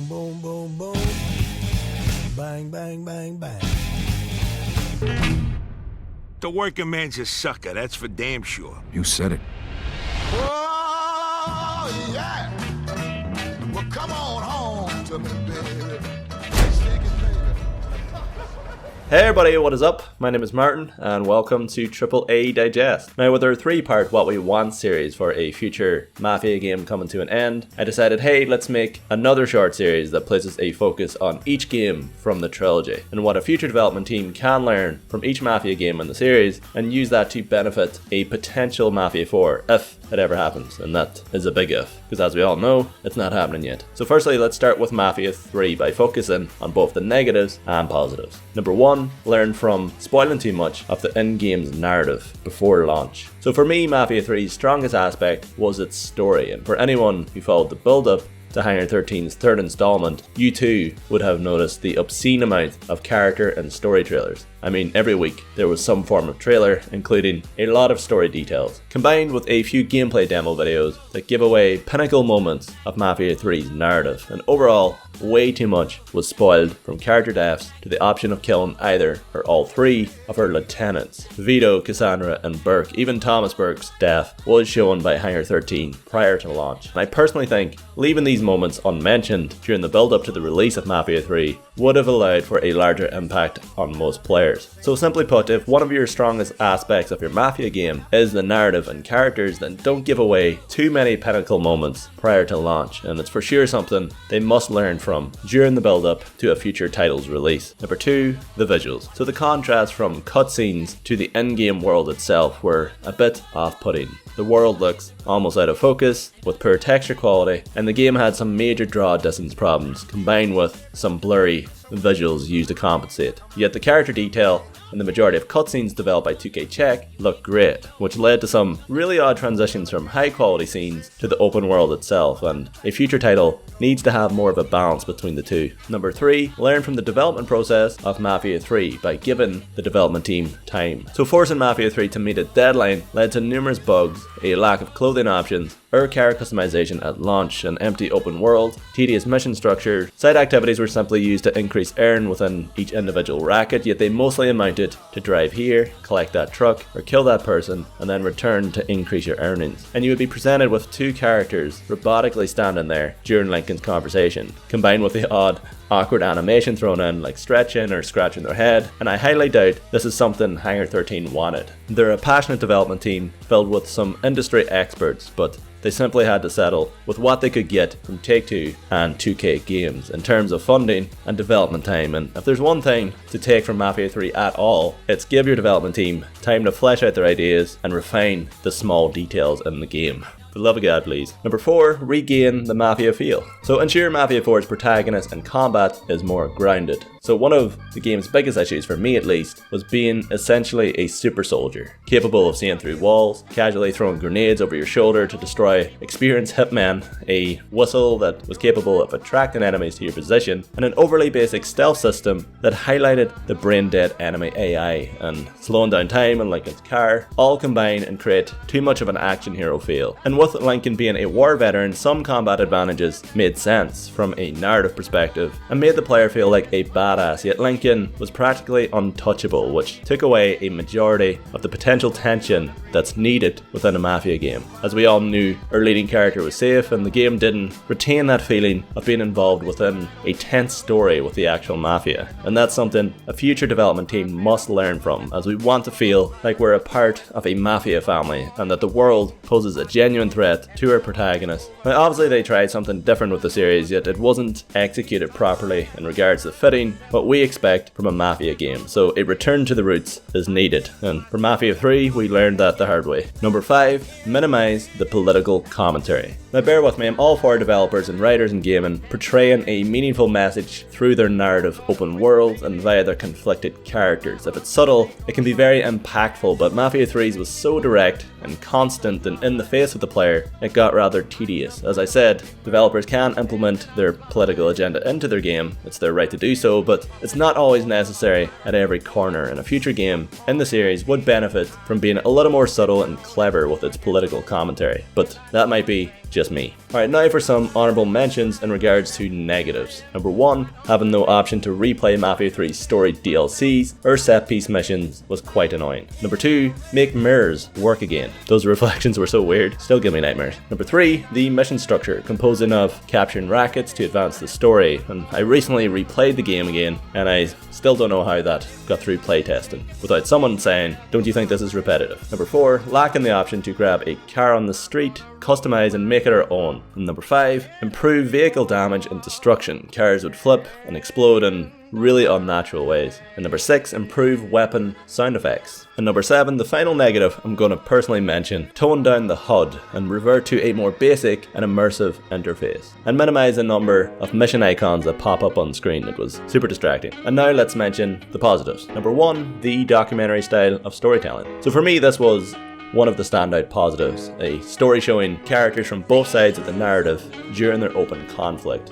Boom, boom, boom, boom. Bang, bang, bang, bang. The working man's a sucker, that's for damn sure. You said it. Oh, yeah. Well, come on home to me, baby. Hey everybody, what is up? My name is Martin and welcome to AAA Digest. Now with our 3-part What We Want series for a future Mafia game coming to an end, I decided, hey, let's make another short series that places a focus on each game from the trilogy and what a future development team can learn from each Mafia game in the series and use that to benefit a potential Mafia 4 if it ever happens, and that is a big if, because as we all know, it's not happening yet. So firstly, let's start with Mafia 3 by focusing on both the negatives and positives. Number 1, learn from spoiling too much of the in-game's narrative before launch. So for me, Mafia 3's strongest aspect was its story, and for anyone who followed the build-up to Hangar 13's third installment, you too would have noticed the obscene amount of character and story trailers. I mean, every week there was some form of trailer, including a lot of story details, combined with a few gameplay demo videos that give away pinnacle moments of Mafia 3's narrative, and overall, way too much was spoiled, from character deaths to the option of killing either or all 3 of her lieutenants. Vito, Cassandra and Burke. Even Thomas Burke's death was shown by Hangar 13 prior to launch. And I personally think leaving these moments unmentioned during the build up to the release of Mafia 3 would have allowed for a larger impact on most players. So simply put, if one of your strongest aspects of your Mafia game is the narrative and characters, then don't give away too many pinnacle moments prior to launch, and it's for sure something they must learn from during the build up to a future title's release. Number 2, the visuals. So the contrast from cutscenes to the in-game world itself were a bit off-putting. The world looks almost out of focus, with poor texture quality, and the game had some major draw distance problems, combined with some blurry visuals used to compensate. Yet the character detail and the majority of cutscenes developed by 2K Czech looked great, which led to some really odd transitions from high quality scenes to the open world itself, and a future title needs to have more of a balance between the two. Number 3, learn from the development process of Mafia 3 by giving the development team time. So forcing Mafia 3 to meet a deadline led to numerous bugs, a lack of clothing options, or character customization at launch, an empty open world, tedious mission structure. Side activities were simply used to increase earn within each individual racket, yet they mostly amounted to drive here, collect that truck, or kill that person, and then return to increase your earnings. And you would be presented with 2 characters robotically standing there during Lincoln's conversation, combined with the odd awkward animation thrown in, like stretching or scratching their head, and I highly doubt this is something Hangar 13 wanted. They're a passionate development team filled with some industry experts, but they simply had to settle with what they could get from Take-Two and 2K Games in terms of funding and development time. And if there's one thing to take from Mafia 3 at all, it's give your development team time to flesh out their ideas and refine the small details in the game. For the love of God, please. Number 4, regain the Mafia feel. So ensure Mafia 4's protagonist and combat is more grounded. So one of the game's biggest issues, for me at least, was being essentially a super soldier, capable of seeing through walls, casually throwing grenades over your shoulder to destroy experienced hitmen, a whistle that was capable of attracting enemies to your position, and an overly basic stealth system that highlighted the brain-dead enemy AI and slowing down time in Lincoln's car, all combine and create too much of an action hero feel. And with Lincoln being a war veteran, some combat advantages made sense from a narrative perspective and made the player feel like a badass, yet Lincoln was practically untouchable, which took away a majority of the potential tension that's needed within a Mafia game. As we all knew, our leading character was safe, and the game didn't retain that feeling of being involved within a tense story with the actual Mafia. And that's something a future development team must learn from, as we want to feel like we're a part of a Mafia family and that the world poses a genuine threat to our protagonist. Now obviously they tried something different with the series, yet it wasn't executed properly in regards to fitting what we expect from a Mafia game, so a return to the roots is needed, and for Mafia 3 we learned that the hard way. Number 5, minimize the political commentary. Now bear with me, I'm all for developers and writers in gaming portraying a meaningful message through their narrative open worlds and via their conflicted characters. If it's subtle, it can be very impactful, but Mafia 3's was so direct and constant and in the face of the player, it got rather tedious. As I said, developers can implement their political agenda into their game, it's their right to do so, but it's not always necessary at every corner, and a future game in the series would benefit from being a little more subtle and clever with its political commentary. But that might be just me. Alright, now for some honourable mentions in regards to negatives. Number 1, having no option to replay Mafia 3's story DLCs or set piece missions was quite annoying. Number 2, make mirrors work again. Those reflections were so weird, still give me nightmares. Number 3, the mission structure, composing of capturing rackets to advance the story. And I recently replayed the game again, and I still don't know how that got through playtesting without someone saying, don't you think this is repetitive? Number 4, lacking the option to grab a car on the street, customize and make it our own. And number 5, improve vehicle damage and destruction. Cars would flip and explode in really unnatural ways. And number 6, improve weapon sound effects. And number 7, the final negative I'm going to personally mention, tone down the HUD and revert to a more basic and immersive interface. And minimize the number of mission icons that pop up on screen. It was super distracting. And now let's mention the positives. Number 1, the documentary style of storytelling. So for me, this was one of the standout positives, a story showing characters from both sides of the narrative during their open conflict,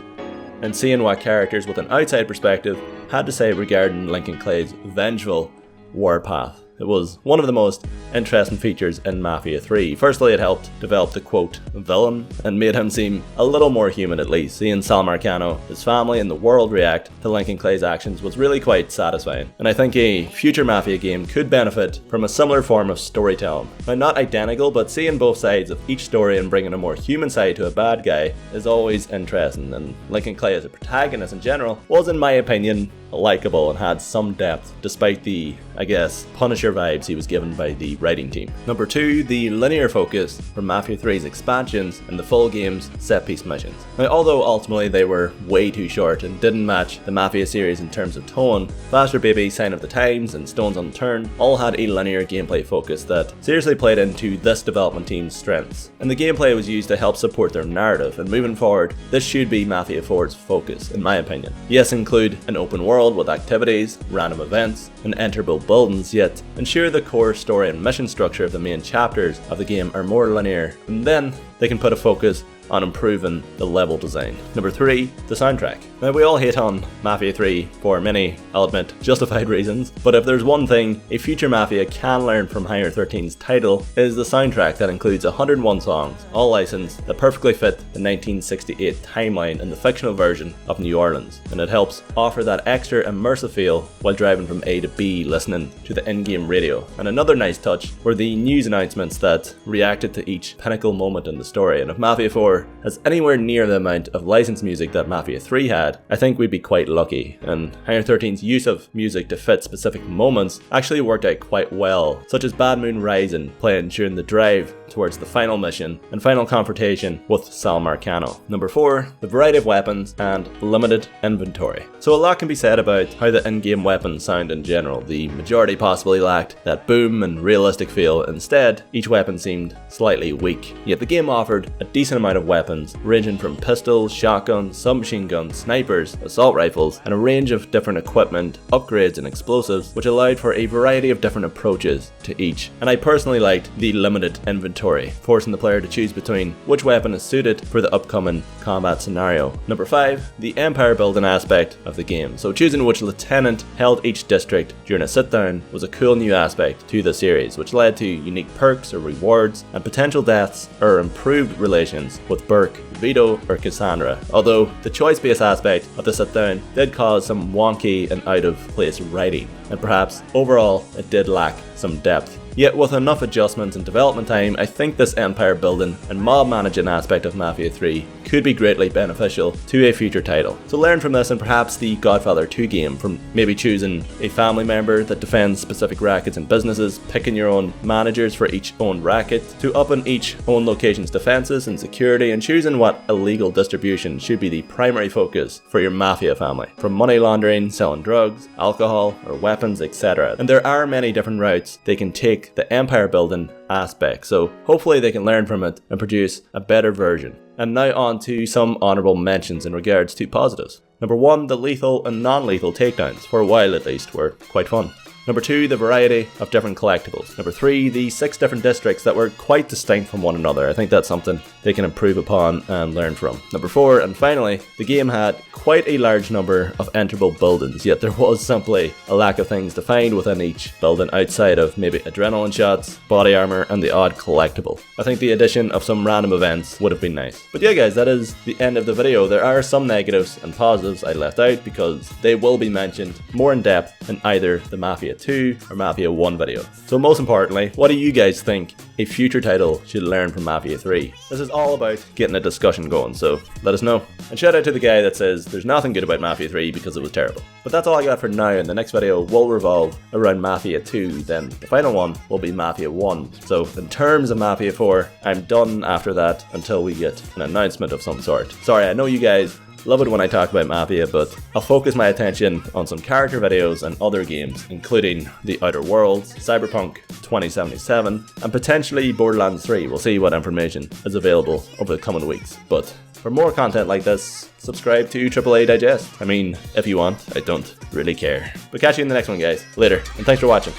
and seeing what characters with an outside perspective had to say regarding Lincoln Clay's vengeful warpath. It was one of the most interesting features in Mafia 3. Firstly, it helped develop the quote villain and made him seem a little more human at least. Seeing Sal Marcano, his family and the world react to Lincoln Clay's actions was really quite satisfying. And I think a future Mafia game could benefit from a similar form of storytelling. Now, not identical, but seeing both sides of each story and bringing a more human side to a bad guy is always interesting. And Lincoln Clay as a protagonist in general was, in my opinion, likable and had some depth despite the, I guess, Punisher vibes he was given by the writing team. Number 2, the linear focus for Mafia 3's expansions and the full game's set piece missions. Now, although ultimately they were way too short and didn't match the Mafia series in terms of tone, Faster Baby, Sign of the Times and Stones Unturned all had a linear gameplay focus that seriously played into this development team's strengths. And the gameplay was used to help support their narrative, and moving forward, this should be Mafia 4's focus, in my opinion. Yes, include an open world with activities, random events, and enterable buildings, yet ensure the core story and mission structure of the main chapters of the game are more linear, and then they can put a focus on improving the level design. Number 3, the soundtrack. Now, we all hate on Mafia 3 for many, I'll admit, justified reasons, but if there's one thing a future Mafia can learn from Higher 13's title, is the soundtrack that includes 101 songs, all licensed, that perfectly fit the 1968 timeline in the fictional version of New Orleans, and it helps offer that extra immersive feel while driving from A to B listening to the in-game radio. And another nice touch were the news announcements that reacted to each pinnacle moment in the story, and if Mafia 4 has anywhere near the amount of licensed music that Mafia 3 had, I think we'd be quite lucky, and Higher 13's use of music to fit specific moments actually worked out quite well, such as Bad Moon Rising playing during the drive towards the final mission and final confrontation with Sal Marcano. Number 4, the variety of weapons and limited inventory. So a lot can be said about how the in-game weapons sound in general. The majority possibly lacked that boom and realistic feel. Instead, each weapon seemed slightly weak, yet the game offered a decent amount of weapons, ranging from pistols, shotguns, submachine guns, snipers, assault rifles, and a range of different equipment, upgrades and explosives, which allowed for a variety of different approaches to each. And I personally liked the limited inventory, forcing the player to choose between which weapon is suited for the upcoming combat scenario. Number 5, the empire building aspect of the game. So choosing which lieutenant held each district during a sit-down was a cool new aspect to the series, which led to unique perks or rewards and potential deaths or improved relations with Burke, Vito, or Cassandra, although the choice-based aspect of the sit-down did cause some wonky and out-of-place writing, and perhaps overall it did lack some depth. Yet with enough adjustments and development time, I think this empire building and mob managing aspect of Mafia 3 could be greatly beneficial to a future title. So learn from this and perhaps the Godfather 2 game, from maybe choosing a family member that defends specific rackets and businesses, picking your own managers for each own racket, to upping each own location's defenses and security, and choosing what illegal distribution should be the primary focus for your Mafia family, from money laundering, selling drugs, alcohol, or weapons, etc. And there are many different routes they can take the empire building aspect, so hopefully they can learn from it and produce a better version. And now on to some honourable mentions in regards to positives. Number 1, the lethal and non-lethal takedowns, for a while at least, were quite fun. Number 2, the variety of different collectibles. Number 3, the 6 different districts that were quite distinct from one another. I think that's something they can improve upon and learn from. Number 4, and finally, the game had quite a large number of enterable buildings, yet there was simply a lack of things to find within each building outside of maybe adrenaline shots, body armor, and the odd collectible. I think the addition of some random events would have been nice. But yeah guys, that is the end of the video. There are some negatives and positives I left out because they will be mentioned more in depth in either the Mafia 2 or Mafia 1 video. So most importantly, what do you guys think a future title should learn from Mafia 3? This is all about getting a discussion going, so let us know. And shout out to the guy that says there's nothing good about Mafia 3 because it was terrible. But that's all I got for now, and the next video will revolve around Mafia 2, then the final one will be Mafia 1. So in terms of Mafia 4, I'm done after that until we get an announcement of some sort. Sorry, I know you guys love it when I talk about Mafia, but I'll focus my attention on some character videos and other games, including The Outer Worlds, Cyberpunk 2077, and potentially Borderlands 3. We'll see what information is available over the coming weeks. But for more content like this, subscribe to AAA Digest. I mean, if you want, I don't really care. But catch you in the next one, guys. Later, and thanks for watching.